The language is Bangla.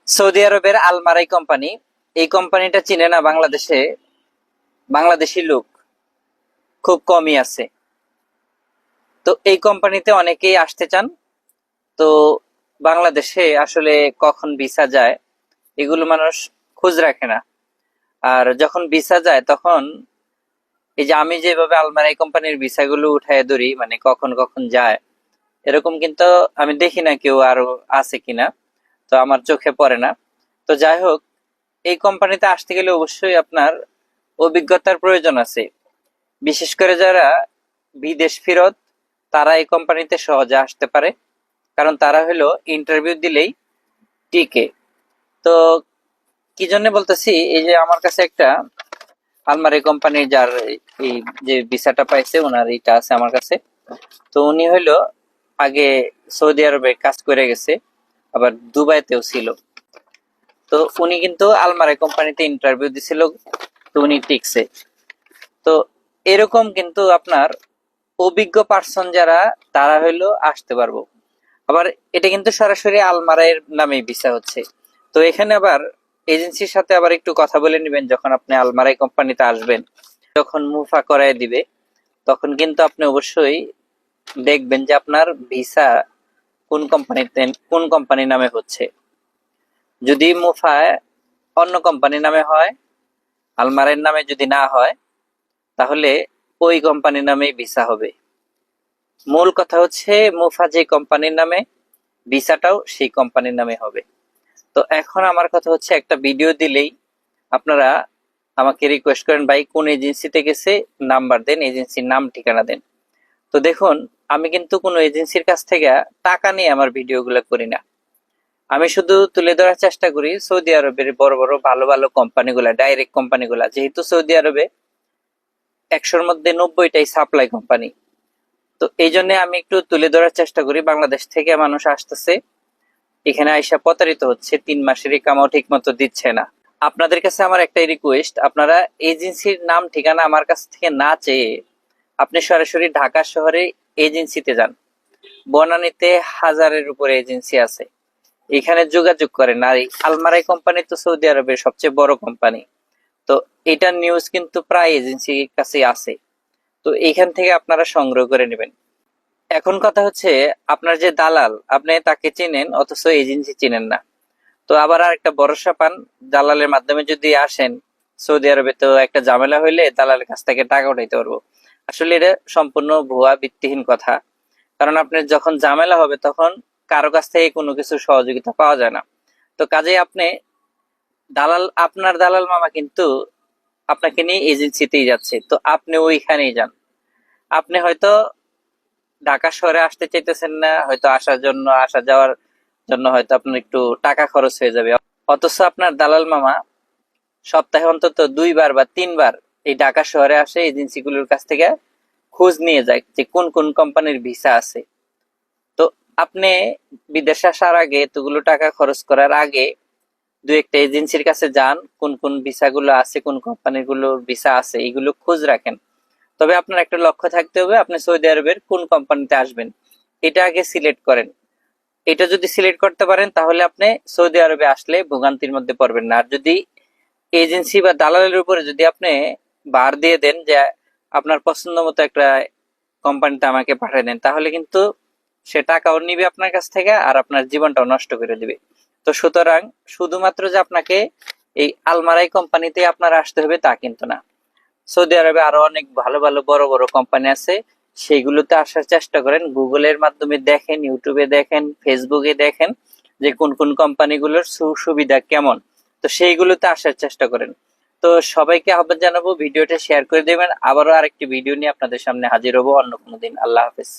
সৌদি আরবের আলমারাই কোম্পানি, এই কোম্পানিটা চিনে না বাংলাদেশে বাংলাদেশি লোক খুব কমই আছে। তো এই কোম্পানিতে অনেকেই আসতে চান। তো বাংলাদেশে আসলে কখন ভিসা যায় এগুলো মানুষ খোঁজ রাখে না। আর যখন ভিসা যায় তখন এই যে আমি যেভাবে আলমারাই কোম্পানির ভিসাগুলো উঠায় ধরি, মানে কখন কখন যায় এরকম কিন্তু আমি দেখি না কেউ আরো আছে কিনা, তো আমার চোখে পড়ে না। তো যাই হোক, এই কোম্পানিতে আসতে গেলে অবশ্যই আপনার অভিজ্ঞতার প্রয়োজন আছে। বিশেষ করে যারা বিদেশ ফেরত, তারা এই কোম্পানিতে সহজে আসতে পারে, কারণ তারা হলো ইন্টারভিউ দিলেই টিকে। তো কি জন্য বলতেছি, এই যে আমার কাছে একটা আলমারি কোম্পানির যার এই যে ভিসাটা পাইছে ওনার এইটা আছে আমার কাছে। তো উনি হইলো আগে সৌদি আরবে কাজ করে গেছে, আবার দুবাইতেও ছিল। তো উনি কিন্তু আলমারি কোম্পানিতে ইন্টারভিউ দিছিল, তো উনি টিকছে। তো এরকম কিন্তু আপনার অভিজ্ঞ পার্সন যারা, তারা হইলো আসতে পারবো। আবার এটা কিন্তু সরাসরি আলমারাইয়ের নামে ভিসা হচ্ছে। তো এখানে আবার এজেন্সির সাথে আবার একটু কথা বলে নিবেন যখন আপনি আলমারাই কোম্পানিতে আসবেন। যখন মুফা করায় দিবে তখন কিন্তু আপনি অবশ্যই দেখবেন যে আপনার ভিসা কোন কোম্পানির নামে হচ্ছে। যদি মুফা অন্য কোম্পানির নামে হয়, আলমারাইয়ের নামে যদি না হয়, তাহলে ওই কোম্পানির নামেই ভিসা হবে। মূল কথা হচ্ছে মুফা যে কোম্পানির নামে, ভিসাটাও সেই কোম্পানির নামে হবে। তো এখন আমার কথা হচ্ছে, একটা ভিডিও দিলেই আপনারা আমাকে রিকোয়েস্ট করেন ভাই কোন এজেন্সিতে গেছে, নাম্বার দেন, এজেন্সির নাম ঠিকানা দেন। তো দেখুন, আমি কিন্তু কোনো এজেন্সির কাছ থেকে টাকা নিয়ে আমার ভিডিওগুলো করি না। আমি শুধু তুলে ধরার চেষ্টা করি সৌদি আরবের বড় বড় ভালো ভালো কোম্পানিগুলা, ডাইরেক্ট কোম্পানিগুলা। যেহেতু সৌদি আরবে 100-র মধ্যে 90টাই সাপ্লাই কোম্পানি, তো এই জন্য আমি একটু তুলে ধরার চেষ্টা করি। বাংলাদেশ থেকে মানুষ আসতেছে, এখানে আইসা প্রতারিত হচ্ছে, 3 মাসেরই কামাও ঠিক মতো দিচ্ছে না। আপনাদের কাছে আমার একটাই রিকোয়েস্ট, আপনারা এজেন্সির নাম ঠিকানা আমার কাছ থেকে না চেয়ে আপনি সরাসরি ঢাকা শহরে এজেন্সিতে যান। বনানীতে 1000-এর উপরে এজেন্সি আছে, এখানে যোগাযোগ করেন। আর এই আলমারাই কোম্পানি তো সৌদি আরবের সবচেয়ে বড় কোম্পানি। তো এটার নিউজ কিন্তু প্রায় এজেন্সির কাছে আছে। তো এখান থেকে আপনারা সংগ্রহ করে নেবেন। এখন কথা হচ্ছে, আপনার যে দালাল, আপনি তাকে চেনেন অথচ এজেন্সি চেনেন না। তো আবার আর একটা ভরসা পান, দালালের মাধ্যমে যদি আসেন সৌদি আরবে, তো একটা ঝামেলা হইলে দালালের কাছ থেকে টাকা উঠাইতে পারবো। আসলে এটা সম্পূর্ণ ভুয়া, ভিত্তিহীন কথা। কারণ আপনার যখন ঝামেলা হবে তখন কারো কাছ থেকে কোনো কিছু সহযোগিতা পাওয়া যায় না। তো কাজেই আপনি আপনার দালাল মামা কিন্তু আপনাকে নিয়ে এজেন্সিতেই যাচ্ছে, তো আপনি ওইখানেই যান। আপনি হয়তো ঢাকা শহরে আসতে চাইতেছেন না, হয়তো আসা যাওয়ার জন্য হয়তো আপনার একটু টাকা খরচ হয়ে যাবে, অথচ আপনার দালাল মামা সপ্তাহে অন্তত 2বার বা 3বার এই ঢাকা শহরে আসে, এজেন্সিগুলোর কাছ থেকে খোঁজ নিয়ে যায় যে কোন কোন কোম্পানির ভিসা আছে। তো আপনি বিদেশে আসার আগে, এতগুলো টাকা খরচ করার আগে, দু একটা এজেন্সির কাছে যান, কোন কোন ভিসা গুলো আছে, কোন কোম্পানির গুলোর ভিসা আছে, এগুলো খোঁজ রাখেন। তবে আপনার একটা লক্ষ্য থাকতে হবে, আপনি সৌদি আরবের কোন কোম্পানিতে আসবেন, এটা আগে সিলেক্ট করেন। এটা যদি সিলেক্ট করতে পারেন তাহলে আপনি সৌদি আরবে আসলে ভোগান্তির মধ্যে পড়বেন না। আর যদি এজেন্সি বা দালালের উপরে যদি আপনি বার দিয়ে দেন যে আপনার পছন্দ মতো একটা কোম্পানিতে আমাকে পাঠিয়ে দেন, তাহলে কিন্তু সে টাকাও নিবে আপনার কাছ থেকে, আর আপনার জীবনটাও নষ্ট করে দিবে। তো সুতরাং শুধুমাত্র যে আপনাকে এই আলমারাই কোম্পানিতে আপনার আসতে হবে তা কিন্তু না। সৌদি আরবে আরো অনেক ভালো ভালো বড় বড় কোম্পানি আছে, সেগুলোতে আসার চেষ্টা করেন। গুগলের মাধ্যমে দেখেন, ইউটিউবে দেখেন, ফেসবুকে দেখেন যে কোন কোন কোম্পানিগুলোর সুবিধা কেমন, তো সেইগুলোতে আসার চেষ্টা করেন। তো সবাইকে আহ্বান জানাবো, ভিডিওটা শেয়ার করে দেবেন। আবারও আরেকটি ভিডিও নিয়ে আপনাদের সামনে হাজির হবো অন্য কোনো দিন। আল্লাহ হাফেজ।